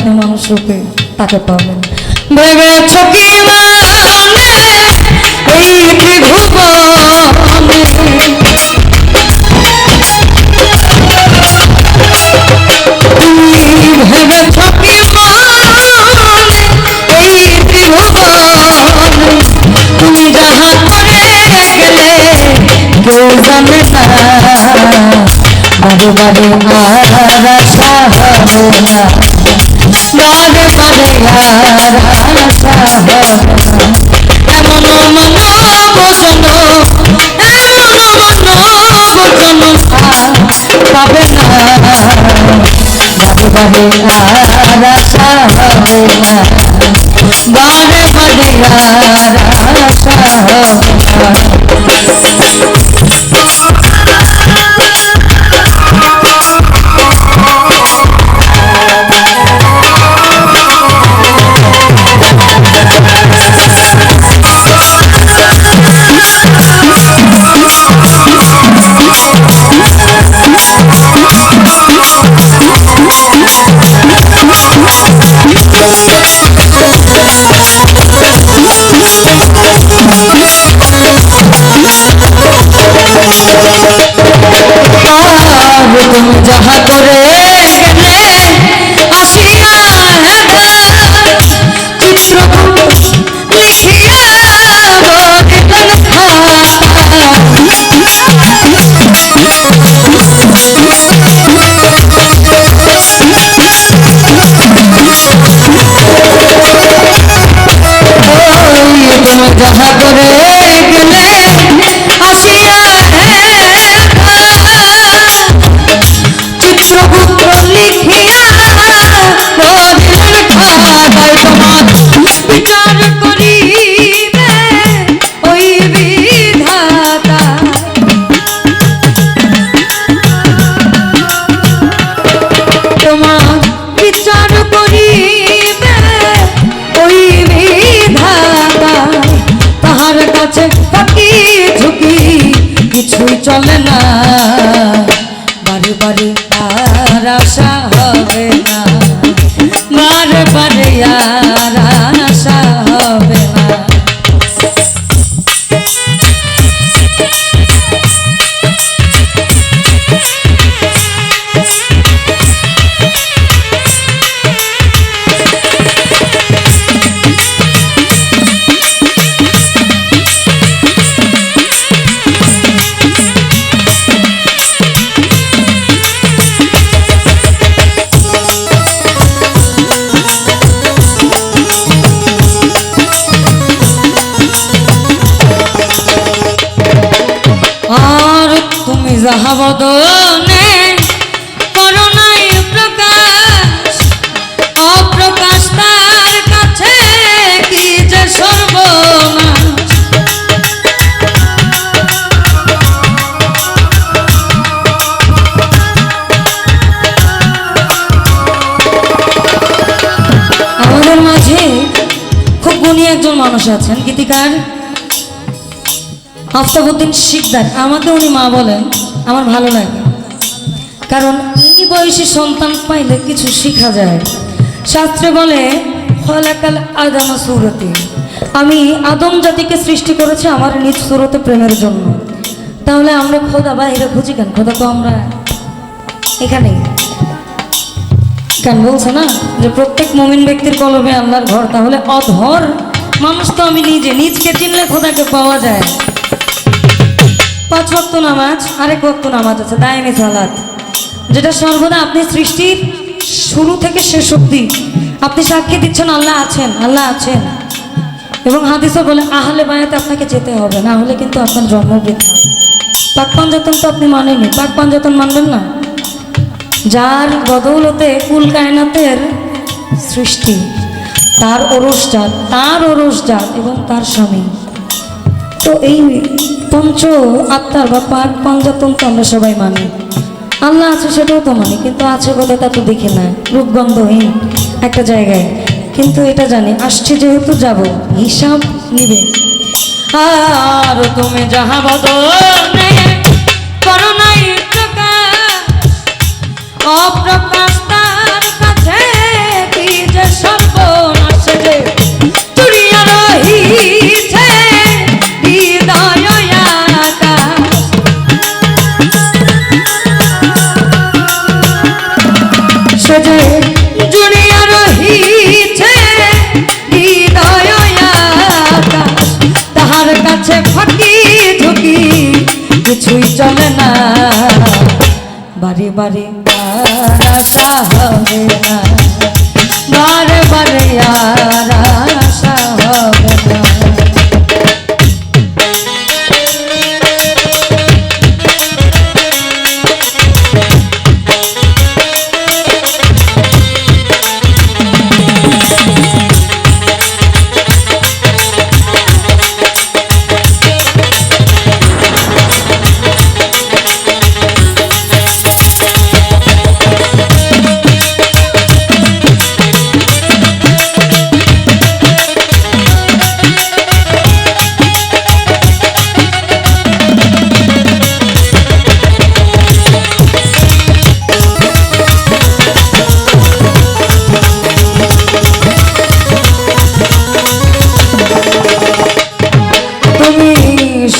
আপনি মানুষ রূপে তাকে পাবেন। ভেবেছ কি এই ত্রিভুবনে তুমি ভেবেছ কি এই ত্রিভুবনে তুমি যাহা করে গেলে কেউ জানে না, বারে বারে আর আশা হবে না, বারে বারে আর আশা হবে না, এমন মানব জন পাবে না, বারে বারে আর আশা হবে না, বারে বারে আর আশা হবে না। তুমি যাহা করে গেলে আসিয়া চিত্র লিখিয়া তুমি যাহা করে গেলে আসিয়া চিত্রগুপ্ত লিখিয়া খাতায় তোমার বিচার করিবে ওই বিধাতা, তোমার বিচার করিবে ওই বিধাতা, তাহার কাছে ফাঁকি ঝুঁকি কিছুই চলে না, বারে বারে আর আশা হবে না, বারে বারে আর আশা হবে না। যাহা বদনে করুণাই প্রকাশ, অপ্রকাশ তার কাছে কি যে সর্বনাশ, আমাদের মাঝে খুব গুণী একজন মানুষ আছেন, গীতিকার আফতাবউদ্দিন শিকদার। আমাকে উনি মা বলেন, আমার ভালো লাগে, কারণ এই বয়সী সন্তান পাইলে কিছু শেখা যায়। শাস্ত্রে বলে খলাকাল আদম সূরতি, আমি আদম জাতিকে সৃষ্টি করেছি আমার নিজ সুরতে প্রেমের জন্য। তাহলে আমরা খোদা বাইরে খুঁজি কেন? খোদা তো আমরা এখানে কেন বলছে না যে প্রত্যেক মুমিন ব্যক্তির কলবে আল্লাহর ঘর, তাহলে অধর মানুষ তো আমি নিজকে চিনলে খোদাকে পাওয়া যায়। 5 ওয়াক্ত নামাজ, আরেক ওয়াক্ত নামাজ আছে দায়েমে সালাত, যেটা সর্বদা আপনি সৃষ্টির শুরু থেকে শেষ অবধি আপনি সাক্ষী দিচ্ছেন আল্লাহ আছেন, আল্লাহ আছেন। এবং হাদিসও বলে আহলে বায়াতে আপনাকে যেতে হবে, না হলে কিন্তু আপনার জন্ম বৃথা। পাক পাঞ্জাতন তো আপনি মানেননি, পাক পাঞ্জাতন মানবেন না, যার বদৌলতে কুল কায়নাতের সৃষ্টি, তার ওরসজাত এবং তার স্বামী। তো এই পঞ্চ আত্মার বা পাক পাঞ্জাতন তো আমরা সবাই মানি। আল্লাহ আছে সেটাও তো মানি, কিন্তু আছে কথা তা তো দেখে না, রূপগন্ধহীন একটা জায়গায়। কিন্তু এটা জানি আসছে যেহেতু যাব, হিসাব নিবে। আর তুমি যাহা বদনে করো নাই প্রকাশ, অপ্রকাশ তার কাছে কি বারে আর আশা হবে না, বারে বারে আর আশা হবে না।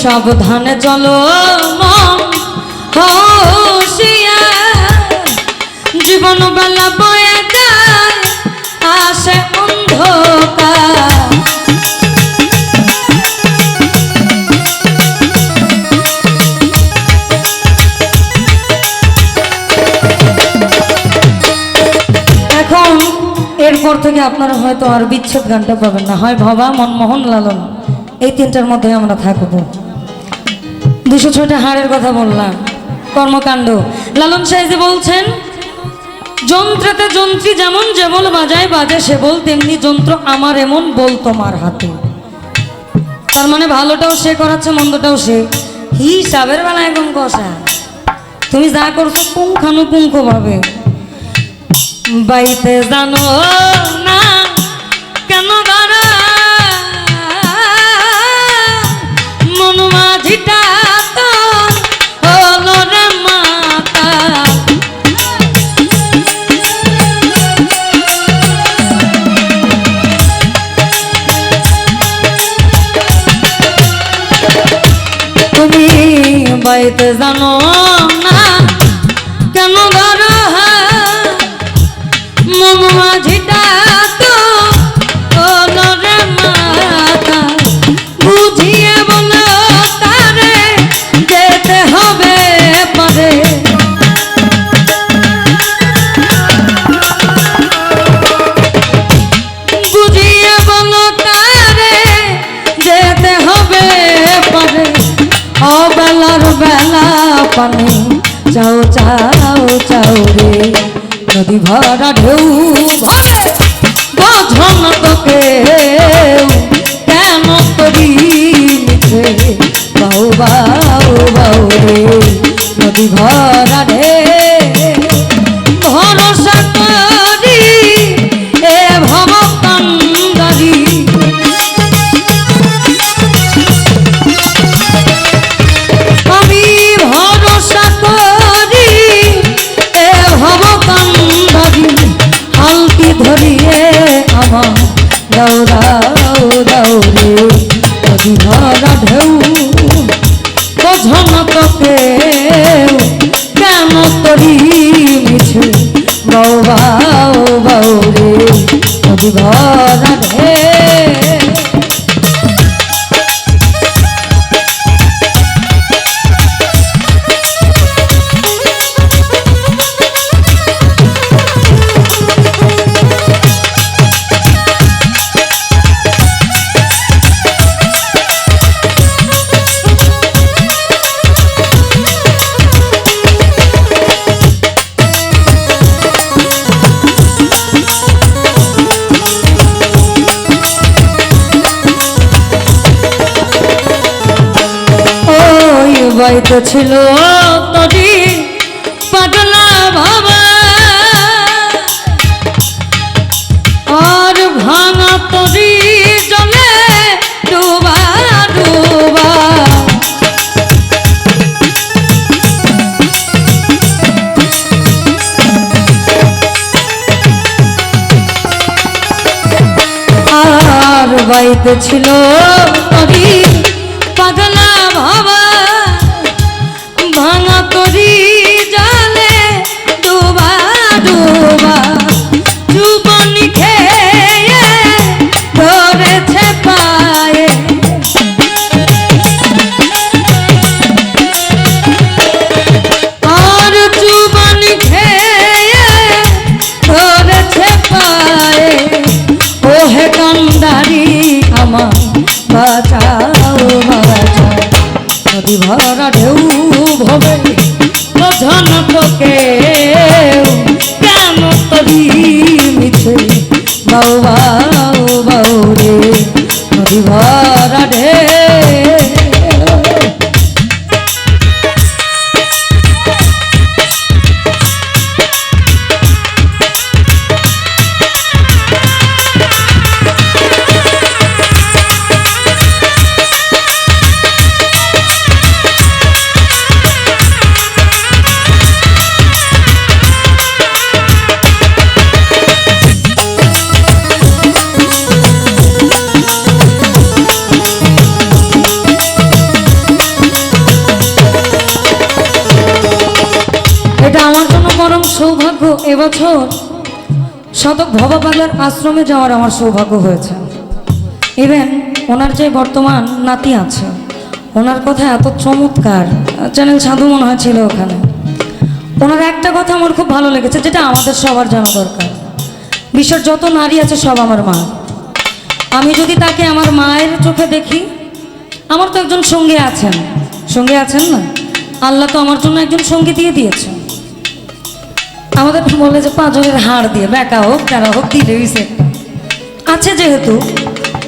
সাবধানে চলো মন হুঁশিয়ার, জীবন বেলা বয়ে যায় আসে অন্ধকার। এখন এরপর থেকে আপনারা হয়তো আর বিচ্ছেদ গানটা পাবেন না, হয় ভবা, মনমোহন, লালন, এই তিনটার মধ্যে আমরা থাকবো। 206টা হাড়ের কথা বললাম, কর্মকাণ্ড। লালন সাহেব বলছেন, যন্ত্রেতে যন্ত্রী যেমন যেমন বাজায় বাজে সে বল, তেমনি যন্ত্র আমার এমন বল তোমার হাতে। তার মানে ভালোটাও সে করাচ্ছে, মন্দটাও সে, হিসাবের বেলা একদম কষা। তুমি যা করছো পুঙ্খানুপুঙ্খ ভাবে, বাইতে জানো না কেন দাঁড়া মন মাঝিটা তো হলো রে মাতা। তুমি বাইতে জানো না কেন ধরো মন মাঝিটা তো হলো রে মাতা। বুঝিয়ে বলো তারে যেতে হবে পারে, বুঝিয়ে বলো তারে যেতে হবে পারে। অবেলার বেলা পানে চাও চাও চাও রে, নদী ভরা ঢেউ ভরে বোঝন তোকে কেন করি মিছে বাউ বাউ বাউ রে, নদী ভরা ঢেউ ভরসা করি এ ভব কান্দারি। আমি ভরসা করি এ ভব কান্দারি, হালকি ধরিয়ে আমার দাও দাও দাও রে, নদী ভরা ঢেউ বোঝন তোকে কেন করি মিছে বাউ বাউ বাউ রে, নদী ভরা ঢেউ। বাইতে ছিল তরি পাগলা ভাবা, আর ভাঙা তরি জলে ডুবা ডুবা। আর বাইতে ছিল তরি পাগলা ভাবা, ভাঙা তরি জলে ডুবা ডুবা। যুবনী খেয়ে ধরেছে পায়ে, আর যুবনী বাউ বাউ বাউ রে নদী ভরা ঢেউ। এটা আমার জন্য পরম সৌভাগ্য। এবছর শতক ভবা পাগলার আশ্রমে যাওয়ার আমার সৌভাগ্য হয়েছে। ইভেন ওনার যে বর্তমান নাতি আছে, ওনার কথা এত চমৎকার, চ্যানেল সাধু মনে হয় ছিল ওখানে। ওনার একটা কথা আমার খুব ভালো লেগেছে, যেটা আমাদের সবার জানা দরকার। বিশ্বের যত নারী আছে সব আমার মা। আমি যদি তাকে আমার মায়ের চোখে দেখি, আমার তো একজন সঙ্গী আছেন, সঙ্গী আছেন না, আল্লাহ তো আমার জন্য একজন সঙ্গী দিয়ে দিয়েছে। আমাদের বলে যে পাঁজরের হাড় দিয়ে বেকা হোক তারা হোক দিলে আছে, যেহেতু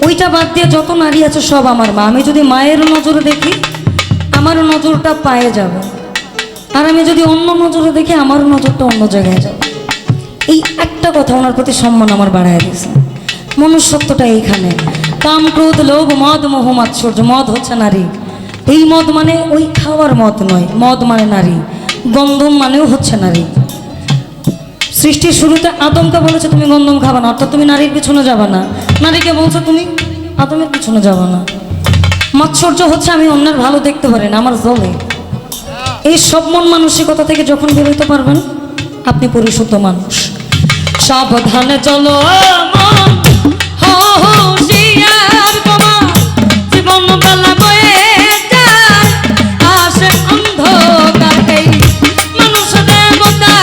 ওইটা বাদ দিয়ে যত নারী আছে সব আমার মা। আমি যদি মায়ের নজরে দেখি, আমার নজরটা পায়ে যাবে, আর আমি যদি অন্য নজরে দেখি, আমার নজরটা অন্য জায়গায় যাবে। এই একটা কথা ওনার প্রতি সম্মান আমার বাড়ায় দিয়েছে। মনুষ্যত্বটা এইখানে। কাম, ক্রোধ, লোভ, মদ, মোহ, মাৎসর্য। মদ হচ্ছে নারী। এই মদ মানে ওই খাওয়ার মদ নয়, মদ মানে নারী। গন্ধম মানেও হচ্ছে নারী। সৃষ্টির শুরুতে আদমকে বলেছে তুমি গন্ধম খাবা না, অর্থাৎ তুমি নারীর পিছনে যাবে না। নারীকে বলছো তুমি আদমের পিছনে যাবে না। মাৎসর্য হচ্ছে আমি অন্যের ভালো দেখতে পারি না, আমার জ্বলে। এই সব মন মানসিকতা থেকে যখন বেরোতে পারবেন, আপনি পরিশুদ্ধ মানুষ। সাবধানে চলো মন, হুঁশিয়ার তোমার জীবন বেলা বয়ে যায়, আসে অন্ধকার এই মানুষ দেবতা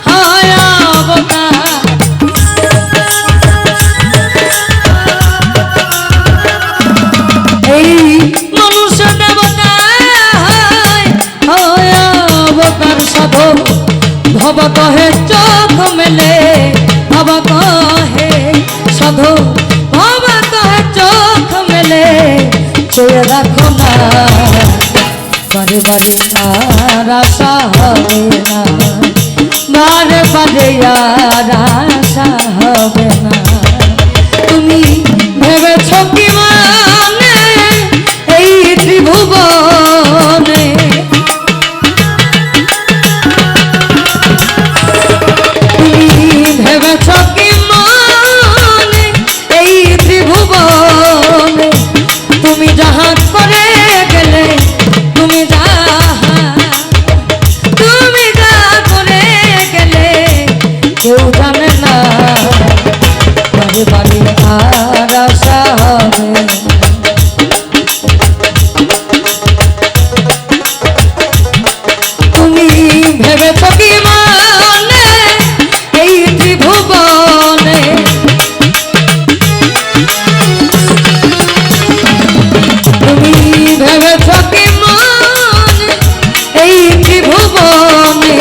হয় অবতার। এই মানুষ দেবতা হয় অবতার। সাধু ভব কহে চোখ মেলে, ভব কহে সাধু ভব কহে চোখ মেলে, চেয়ে দেখো না বারে বারে আর আশা হবে না, বারে বারে আর আশা হবে না। তুমি ভেবেছ কি মানে এই ত্রিভুবনে, ভেবেছ কি মানে এই ত্রিভুবনে, তুমি যাহা করে গেলে, তুমি যা করে গেলে কেউ জানে না, বারে বারে আর আশা হবে। তুমি ভেবেছ কি মানে এই ত্রিভুবনে, তুমি ভেবেছ কি মানে এই ত্রিভুবনে,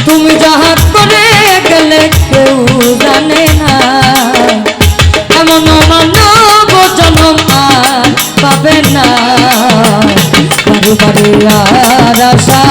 তুমি যাহা করে গেলে কেউ জানে না, এমন মানব জনম আর পাবে না, বারে বারে আর আশা